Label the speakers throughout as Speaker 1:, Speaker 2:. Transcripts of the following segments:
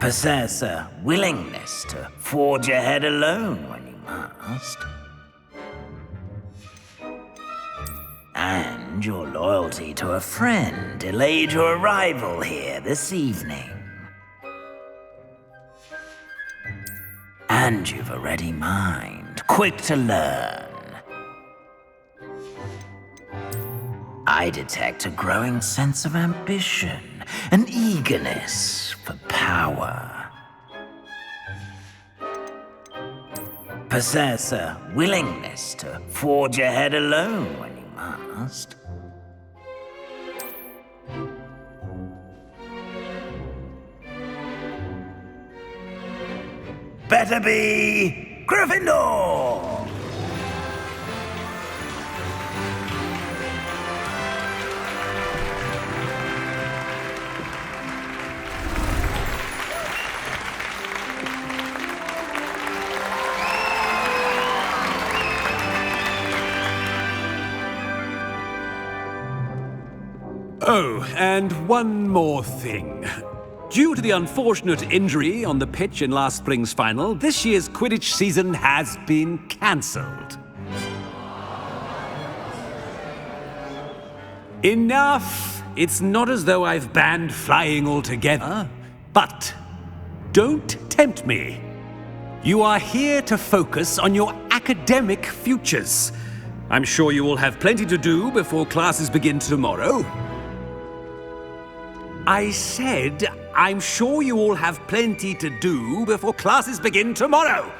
Speaker 1: Possess a willingness to forge ahead alone when you must. And your loyalty to a friend delayed your arrival here this evening. And you've a ready mind, quick to learn. I detect a growing sense of ambition, an eagerness for power. Possess a willingness to forge ahead alone when you must. Better be Gryffindor!
Speaker 2: Oh, and one more thing. Due to the unfortunate injury on the pitch in last spring's final, this year's Quidditch season has been cancelled. Enough! It's not as though I've banned flying altogether, but don't tempt me. You are here to focus on your academic futures. I'm sure you will have plenty to do before classes begin tomorrow. I said, I'm sure you all have plenty to do before classes begin tomorrow.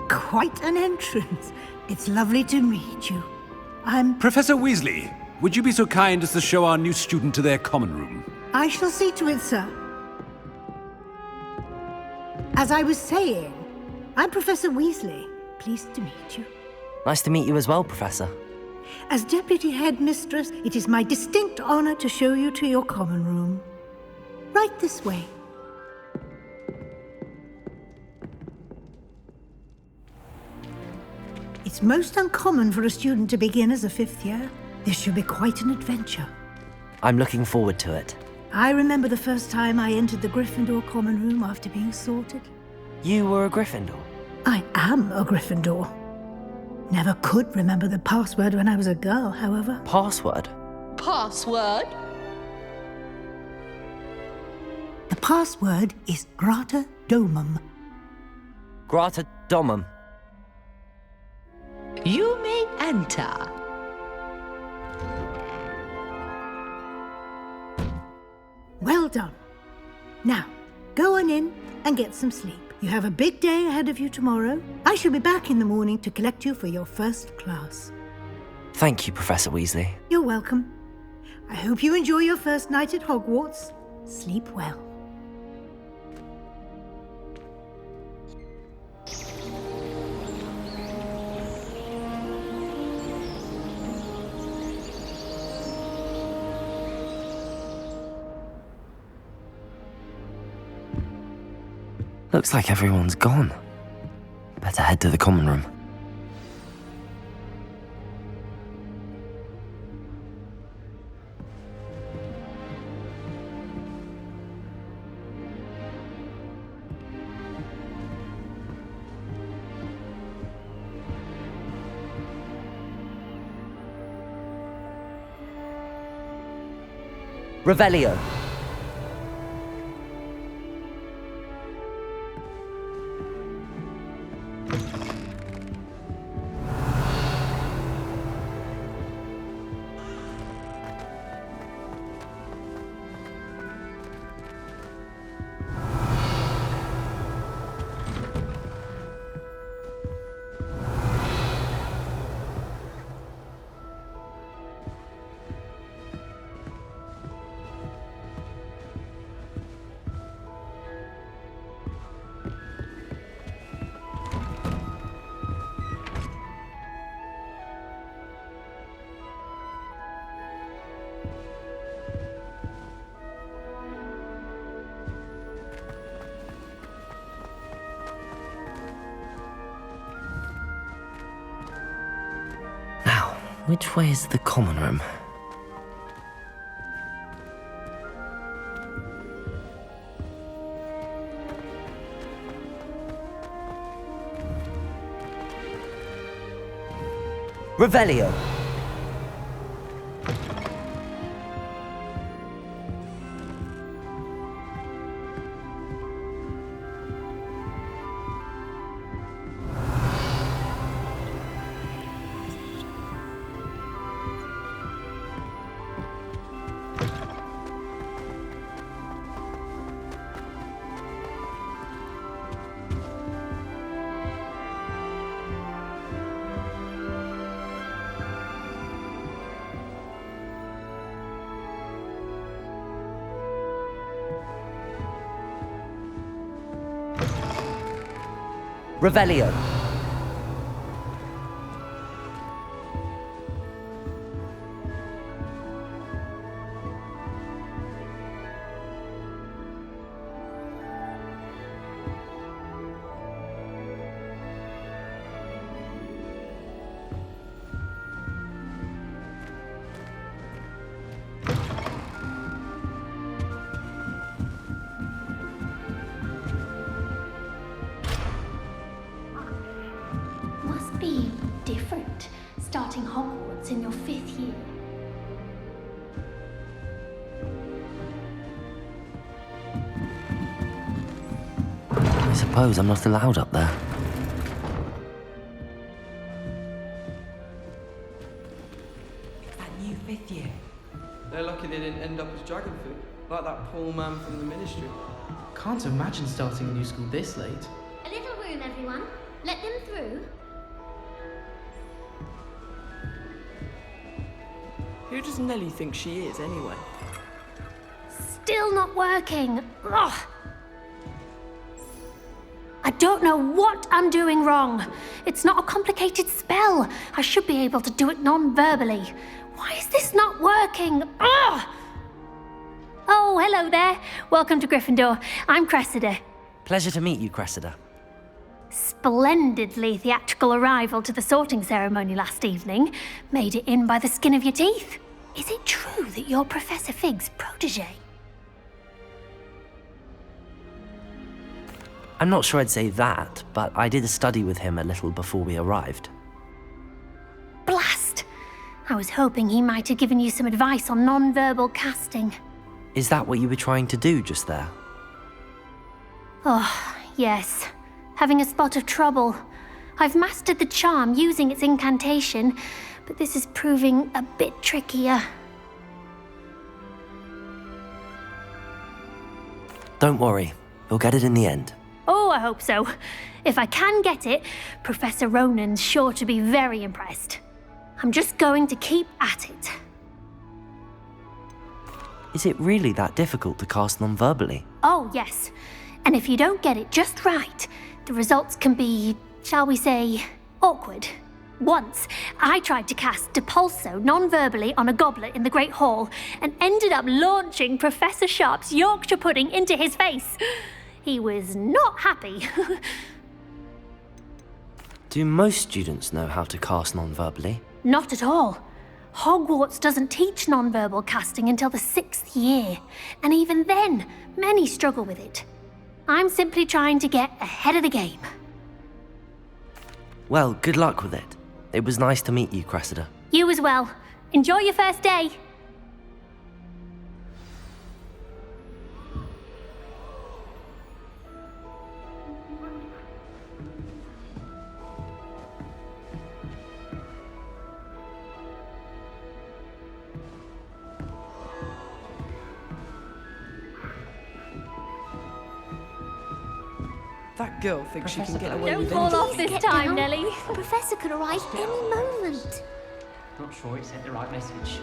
Speaker 3: Quite an entrance. It's lovely to meet you. I'm...
Speaker 2: Professor Weasley, would you be so kind as to show our new student to their common room?
Speaker 3: I shall see to it, sir. As I was saying, I'm Professor Weasley. Pleased to meet you.
Speaker 4: Nice to meet you as well, Professor.
Speaker 3: As Deputy Headmistress, it is my distinct honor to show you to your common room. Right this way. It's most uncommon for a student to begin as a fifth year. This should be quite an adventure.
Speaker 4: I'm looking forward to it.
Speaker 3: I remember the first time I entered the Gryffindor common room after being sorted.
Speaker 4: You were a Gryffindor?
Speaker 3: I am a Gryffindor. Never could remember the password when I was a girl, however.
Speaker 4: Password?
Speaker 5: Password?
Speaker 3: The password is Grata Domum.
Speaker 4: Grata Domum.
Speaker 5: You may enter.
Speaker 3: Well done. Now, go on in and get some sleep. You have a big day ahead of you tomorrow. I shall be back in the morning to collect you for your first class.
Speaker 4: Thank you, Professor Weasley.
Speaker 3: You're welcome. I hope you enjoy your first night at Hogwarts. Sleep well.
Speaker 4: Looks like everyone's gone. Better head to the common room. Revelio. Which way is the common room? Revelio. Revelio.
Speaker 6: Must be different, starting Hogwarts in your 5th year.
Speaker 4: I suppose I'm not allowed up there.
Speaker 7: It's that new 5th year.
Speaker 8: They're lucky they didn't end up as dragon food, like that poor man from the ministry.
Speaker 9: Can't imagine starting a new school this late.
Speaker 6: A little room, everyone. Let them through.
Speaker 7: Who does Nellie think she is, anyway?
Speaker 6: Still not working. Ugh. I don't know what I'm doing wrong. It's not a complicated spell. I should be able to do it non-verbally. Why is this not working? Ugh. Oh, hello there. Welcome to Gryffindor. I'm Cressida.
Speaker 4: Pleasure to meet you, Cressida.
Speaker 6: Splendidly theatrical arrival to the sorting ceremony last evening. Made it in by the skin of your teeth. Is it true that you're Professor Fig's protege?
Speaker 4: I'm not sure I'd say that, but I did study with him a little before we arrived.
Speaker 6: Blast! I was hoping he might have given you some advice on non-verbal casting.
Speaker 4: Is that what you were trying to do just there?
Speaker 6: Oh, yes. Having a spot of trouble. I've mastered the charm using its incantation, but this is proving a bit trickier.
Speaker 4: Don't worry, you'll get it in the end.
Speaker 6: Oh, I hope so. If I can get it, Professor Ronan's sure to be very impressed. I'm just going to keep at it.
Speaker 4: Is it really that difficult to cast non-verbally?
Speaker 6: Oh, yes. And if you don't get it just right, the results can be, shall we say, awkward. Once, I tried to cast Depulso non-verbally on a goblet in the Great Hall and ended up launching Professor Sharp's Yorkshire pudding into his face. He was not happy.
Speaker 4: Do most students know how to cast non-verbally?
Speaker 6: Not at all. Hogwarts doesn't teach non-verbal casting until the 6th year, and even then, many struggle with it. I'm simply trying to get ahead of the game.
Speaker 4: Well, good luck with it. It was nice to meet you, Cressida.
Speaker 6: You as well. Enjoy your first day.
Speaker 7: That girl thinks she can get away
Speaker 6: Don't
Speaker 7: with
Speaker 6: fall
Speaker 7: anything.
Speaker 6: off this time,
Speaker 10: down.
Speaker 6: Nellie.
Speaker 10: The Professor could arrive any moment.
Speaker 9: Not sure it sent the right message.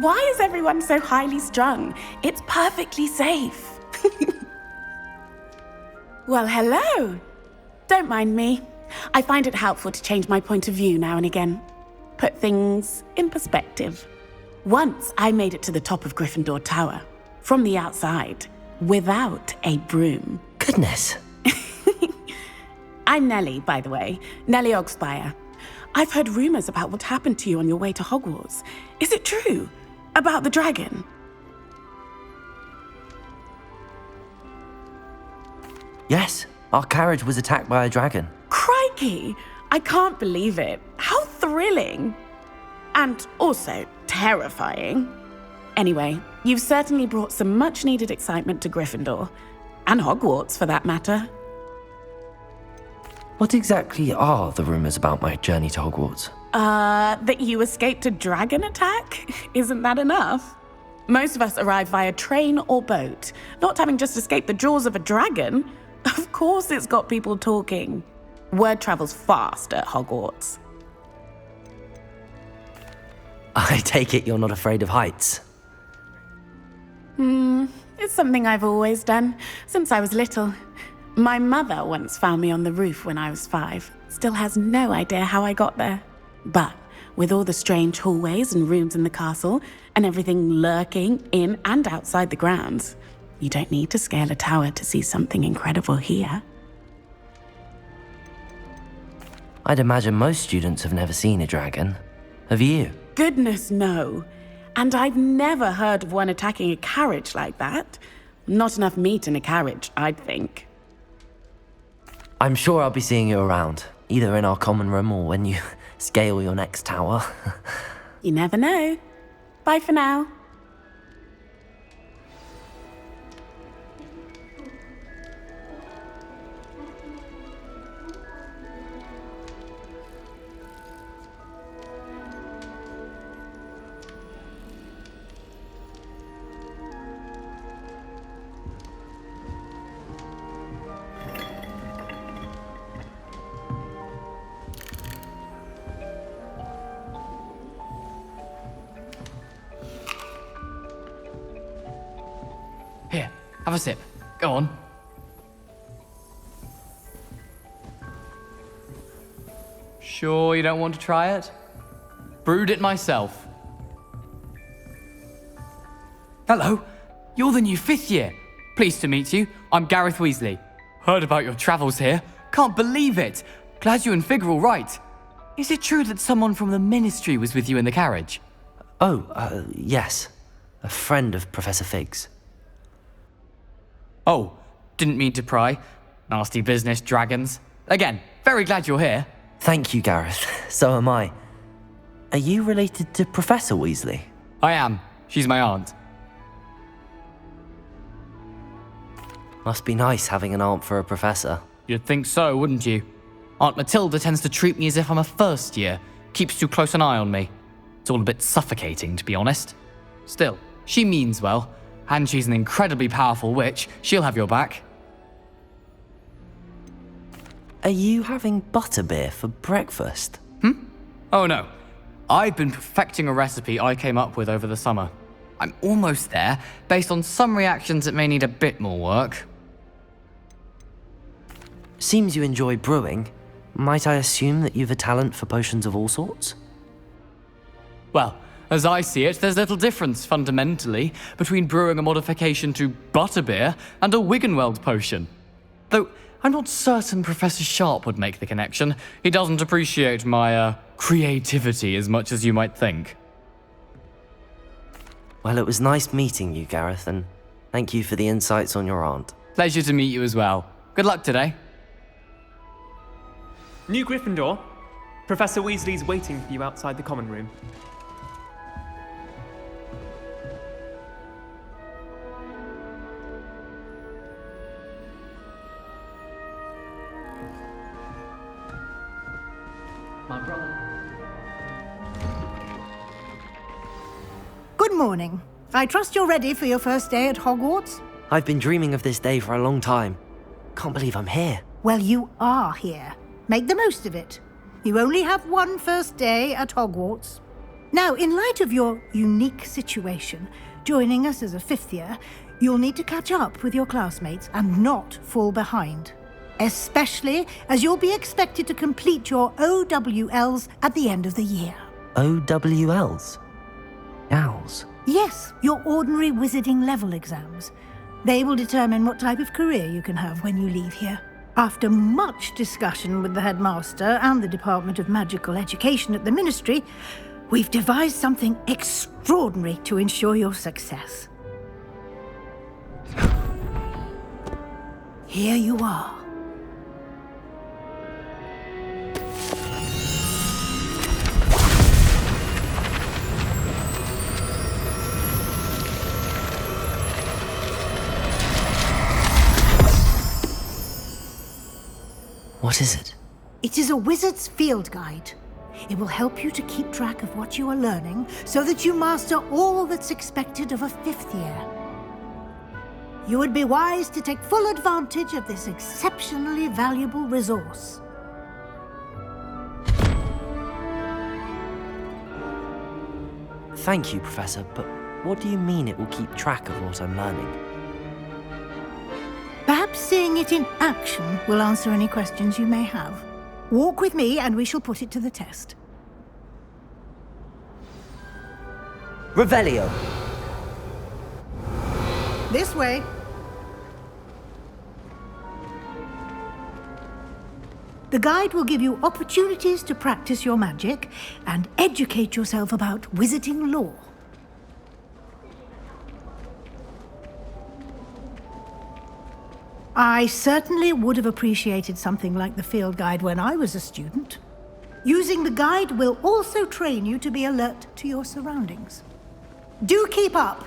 Speaker 11: Why is everyone so highly strung? It's perfectly safe. Well, hello. Don't mind me. I find it helpful to change my point of view now and again. Put things in perspective. Once I made it to the top of Gryffindor Tower, from the outside, without a broom.
Speaker 4: Goodness.
Speaker 11: I'm Nellie, by the way. Nellie Oggspire. I've heard rumors about what happened to you on your way to Hogwarts. Is it true? About the dragon?
Speaker 4: Yes, our carriage was attacked by a dragon.
Speaker 11: Crikey! I can't believe it. How thrilling! And also terrifying. Anyway, you've certainly brought some much-needed excitement to Gryffindor. And Hogwarts, for that matter.
Speaker 4: What exactly are the rumours about my journey to Hogwarts?
Speaker 11: That you escaped a dragon attack? Isn't that enough? Most of us arrive via train or boat, not having just escaped the jaws of a dragon. Of course it's got people talking. Word travels fast at Hogwarts.
Speaker 4: I take it you're not afraid of heights?
Speaker 11: It's something I've always done, since I was little. My mother once found me on the roof when I was 5. Still has no idea how I got there. But with all the strange hallways and rooms in the castle, and everything lurking in and outside the grounds, you don't need to scale a tower to see something incredible here.
Speaker 4: I'd imagine most students have never seen a dragon. Have you?
Speaker 11: Goodness, no. And I've never heard of one attacking a carriage like that. Not enough meat in a carriage, I'd think.
Speaker 4: I'm sure I'll be seeing you around, either in our common room or when you scale your next tower.
Speaker 11: You never know. Bye for now.
Speaker 9: Here, have a sip. Go on. Sure you don't want to try it? Brewed it myself. Hello, you're the new 5th year. Pleased to meet you. I'm Garreth Weasley. Heard about your travels here. Can't believe it. Glad you and Fig are all right. Is it true that someone from the Ministry was with you in the carriage?
Speaker 4: Yes. A friend of Professor Fig's.
Speaker 9: Oh, didn't mean to pry. Nasty business, dragons. Again, very glad you're here.
Speaker 4: Thank you, Gareth. So am I. Are you related to Professor Weasley?
Speaker 9: I am. She's my aunt.
Speaker 4: Must be nice having an aunt for a professor.
Speaker 9: You'd think so, wouldn't you? Aunt Matilda tends to treat me as if I'm a first year. Keeps too close an eye on me. It's all a bit suffocating, to be honest. Still, she means well. And she's an incredibly powerful witch. She'll have your back.
Speaker 4: Are you having butterbeer for breakfast?
Speaker 9: Oh no. I've been perfecting a recipe I came up with over the summer. I'm almost there, based on some reactions that may need a bit more work.
Speaker 4: Seems you enjoy brewing. Might I assume that you've a talent for potions of all sorts?
Speaker 9: Well, as I see it, there's little difference, fundamentally, between brewing a modification to butterbeer and a Wiggenweld potion. Though, I'm not certain Professor Sharp would make the connection. He doesn't appreciate my, creativity as much as you might think.
Speaker 4: Well, it was nice meeting you, Gareth, and thank you for the insights on your aunt.
Speaker 9: Pleasure to meet you as well. Good luck today.
Speaker 12: New Gryffindor, Professor Weasley's waiting for you outside the common room.
Speaker 9: My brother.
Speaker 3: Good morning. I trust you're ready for your first day at Hogwarts?
Speaker 4: I've been dreaming of this day for a long time. Can't believe I'm here.
Speaker 3: Well, you are here. Make the most of it. You only have one first day at Hogwarts. Now, in light of your unique situation, joining us as a 5th year, you'll need to catch up with your classmates and not fall behind. Especially as you'll be expected to complete your OWLs at the end of the year.
Speaker 4: OWLs? Owls?
Speaker 3: Yes, your ordinary wizarding level exams. They will determine what type of career you can have when you leave here. After much discussion with the Headmaster and the Department of Magical Education at the Ministry, we've devised something extraordinary to ensure your success. here you are.
Speaker 4: What is it?
Speaker 3: It is a wizard's field guide. It will help you to keep track of what you are learning so that you master all that's expected of a 5th year. You would be wise to take full advantage of this exceptionally valuable resource.
Speaker 4: Thank you, Professor, but what do you mean it will keep track of what I'm learning?
Speaker 3: Perhaps seeing it in action will answer any questions you may have. Walk with me and we shall put it to the test.
Speaker 4: Revelio!
Speaker 3: This way. The guide will give you opportunities to practice your magic and educate yourself about wizarding lore. I certainly would have appreciated something like the field guide when I was a student. Using the guide will also train you to be alert to your surroundings. Do keep up!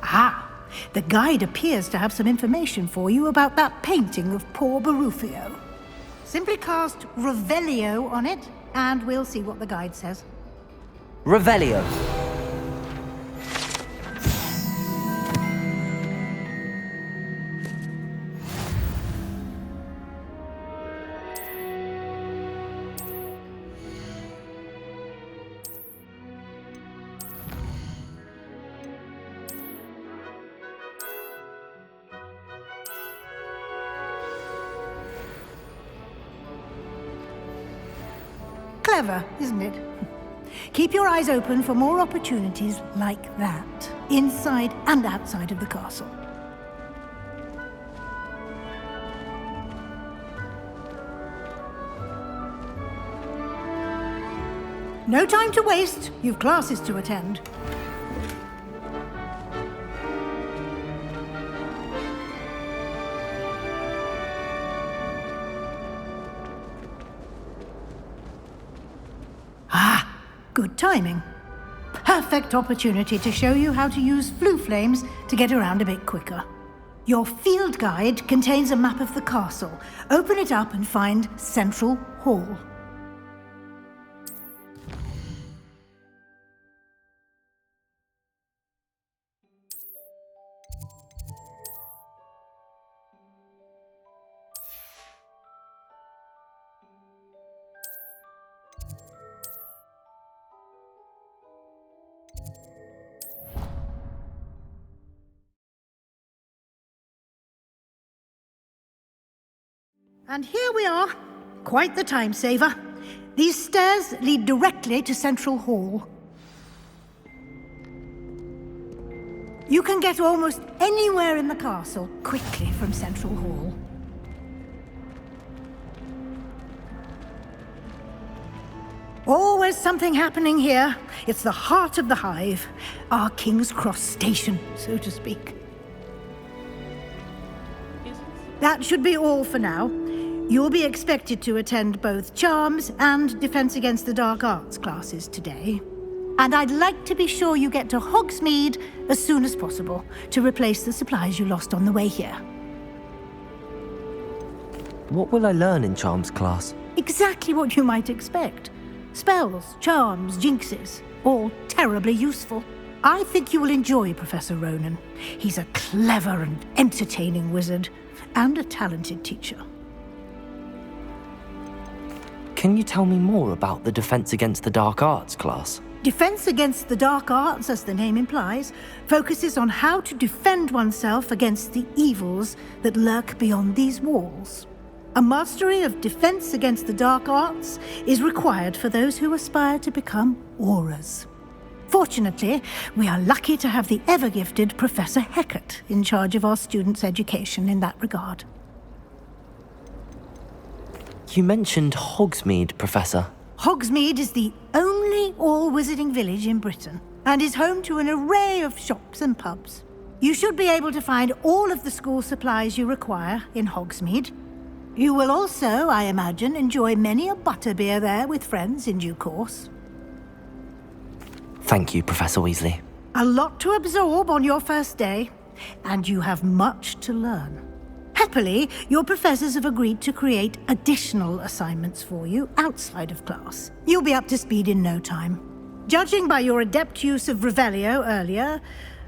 Speaker 3: Ah, the guide appears to have some information for you about that painting of poor Barufio. Simply cast Revelio on it, and we'll see what the guide says.
Speaker 4: Revelio!
Speaker 3: Clever, isn't it? Keep your eyes open for more opportunities like that, inside and outside of the castle. No time to waste. You've classes to attend. Good timing. Perfect opportunity to show you how to use Floo flames to get around a bit quicker. Your field guide contains a map of the castle. Open it up and find Central Hall. And here we are. Quite the time saver. These stairs lead directly to Central Hall. You can get almost anywhere in the castle quickly from Central Hall. Always something happening here. It's the heart of the hive. Our King's Cross station, so to speak. That should be all for now. You'll be expected to attend both Charms and Defense Against the Dark Arts classes today. And I'd like to be sure you get to Hogsmeade as soon as possible to replace the supplies you lost on the way here.
Speaker 4: What will I learn in Charms class?
Speaker 3: Exactly what you might expect. Spells, charms, jinxes, all terribly useful. I think you will enjoy Professor Ronan. He's a clever and entertaining wizard, and a talented teacher.
Speaker 4: Can you tell me more about the Defense Against the Dark Arts class?
Speaker 3: Defense Against the Dark Arts, as the name implies, focuses on how to defend oneself against the evils that lurk beyond these walls. A mastery of Defense Against the Dark Arts is required for those who aspire to become auras. Fortunately, we are lucky to have the ever-gifted Professor Hecat in charge of our students' education in that regard.
Speaker 4: You mentioned Hogsmeade, Professor.
Speaker 3: Hogsmeade is the only all-wizarding village in Britain. and is home to an array of shops and pubs. You should be able to find all of the school supplies you require in Hogsmeade. You will also, I imagine, enjoy many a butterbeer there with friends in due course.
Speaker 4: Thank you, Professor Weasley.
Speaker 3: A lot to absorb on your first day, and you have much to learn. Happily, your professors have agreed to create additional assignments for you outside of class. You'll be up to speed in no time. Judging by your adept use of Revelio earlier,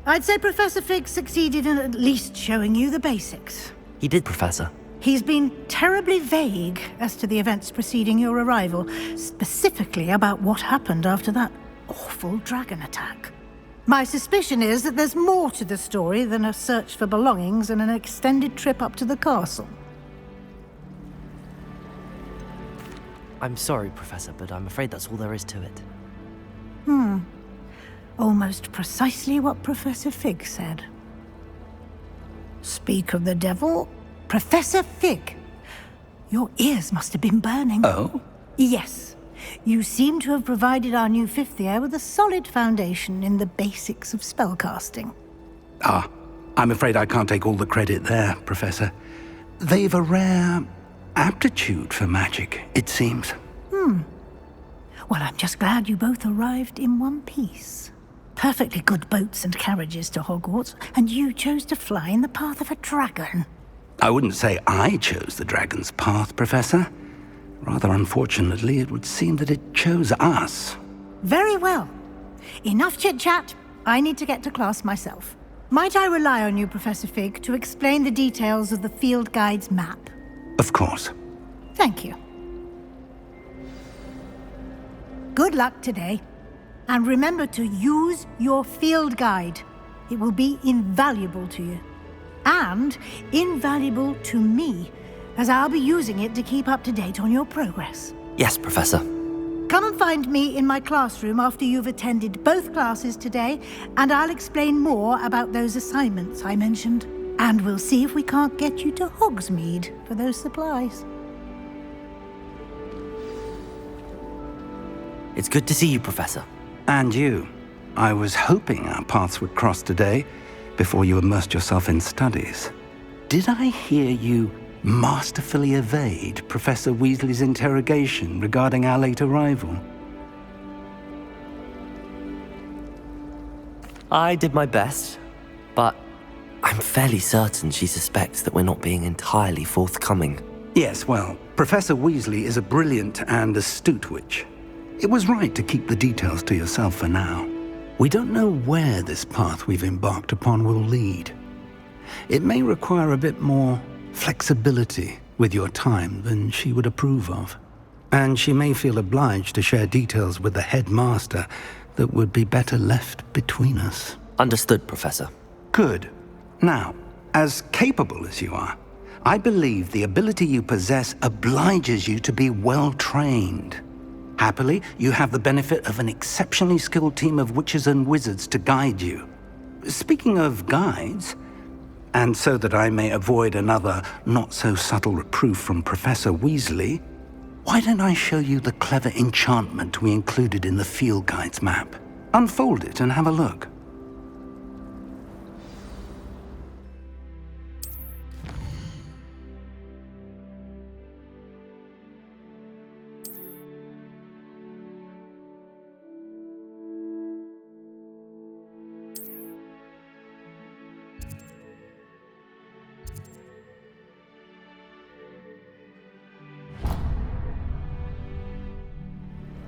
Speaker 3: I'd say Professor Fig succeeded in at least showing you the basics.
Speaker 4: He did, Professor.
Speaker 3: He's been terribly vague as to the events preceding your arrival, specifically about what happened after that awful dragon attack. My suspicion is that there's more to the story than a search for belongings and an extended trip up to the castle.
Speaker 4: I'm sorry, Professor, but I'm afraid that's all there is to it.
Speaker 3: Almost precisely what Professor Fig said. Speak of the devil, Professor Fig. Your ears must have been burning.
Speaker 1: Oh?
Speaker 3: Yes. You seem to have provided our new fifth year with a solid foundation in the basics of spellcasting.
Speaker 13: Ah, I'm afraid I can't take all the credit there, Professor. They've a rare aptitude for magic, it seems.
Speaker 3: Well, I'm just glad you both arrived in one piece. Perfectly good boats and carriages to Hogwarts, and you chose to fly in the path of a dragon.
Speaker 13: I wouldn't say I chose the dragon's path, Professor. Rather unfortunately, it would seem that it chose us.
Speaker 3: Very well. Enough chit-chat. I need to get to class myself. Might I rely on you, Professor Fig, to explain the details of the field guide's map?
Speaker 13: Of course.
Speaker 3: Thank you. Good luck today. And remember to use your field guide. It will be invaluable to you. And invaluable to me, as I'll be using it to keep up to date on your progress.
Speaker 4: Yes, Professor.
Speaker 3: Come and find me in my classroom after you've attended both classes today, and I'll explain more about those assignments I mentioned. And we'll see if we can't get you to Hogsmeade for those supplies.
Speaker 4: It's good to see you, Professor.
Speaker 13: And you. I was hoping our paths would cross today, before you immersed yourself in studies. Did I hear you masterfully evade Professor Weasley's interrogation regarding our late arrival?
Speaker 4: I did my best, but I'm fairly certain she suspects that we're not being entirely forthcoming.
Speaker 13: Yes, well, Professor Weasley is a brilliant and astute witch. It was right to keep the details to yourself for now. We don't know where this path we've embarked upon will lead. It may require a bit more flexibility with your time than she would approve of. And she may feel obliged to share details with the headmaster that would be better left between us.
Speaker 4: Understood, Professor.
Speaker 13: Good. Now, as capable as you are, I believe the ability you possess obliges you to be well trained. Happily, you have the benefit of an exceptionally skilled team of witches and wizards to guide you. Speaking of guides, and so that I may avoid another not-so-subtle reproof from Professor Weasley, why don't I show you the clever enchantment we included in the field guide's map? Unfold it and have a look.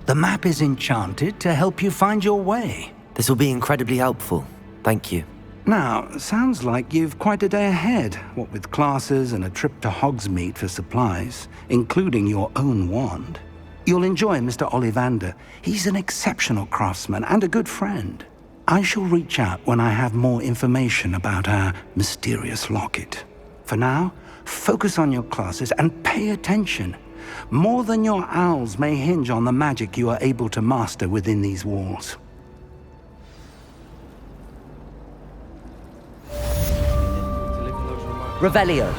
Speaker 13: The map is enchanted to help you find your way.
Speaker 4: This will be incredibly helpful. Thank you.
Speaker 13: Now, sounds like you've quite a day ahead, what with classes and a trip to Hogsmeade for supplies, including your own wand. You'll enjoy Mr. Ollivander. He's an exceptional craftsman and a good friend. I shall reach out when I have more information about our mysterious locket. For now, focus on your classes and pay attention. More than your owls may hinge on the magic you are able to master within these walls.
Speaker 4: Revelio.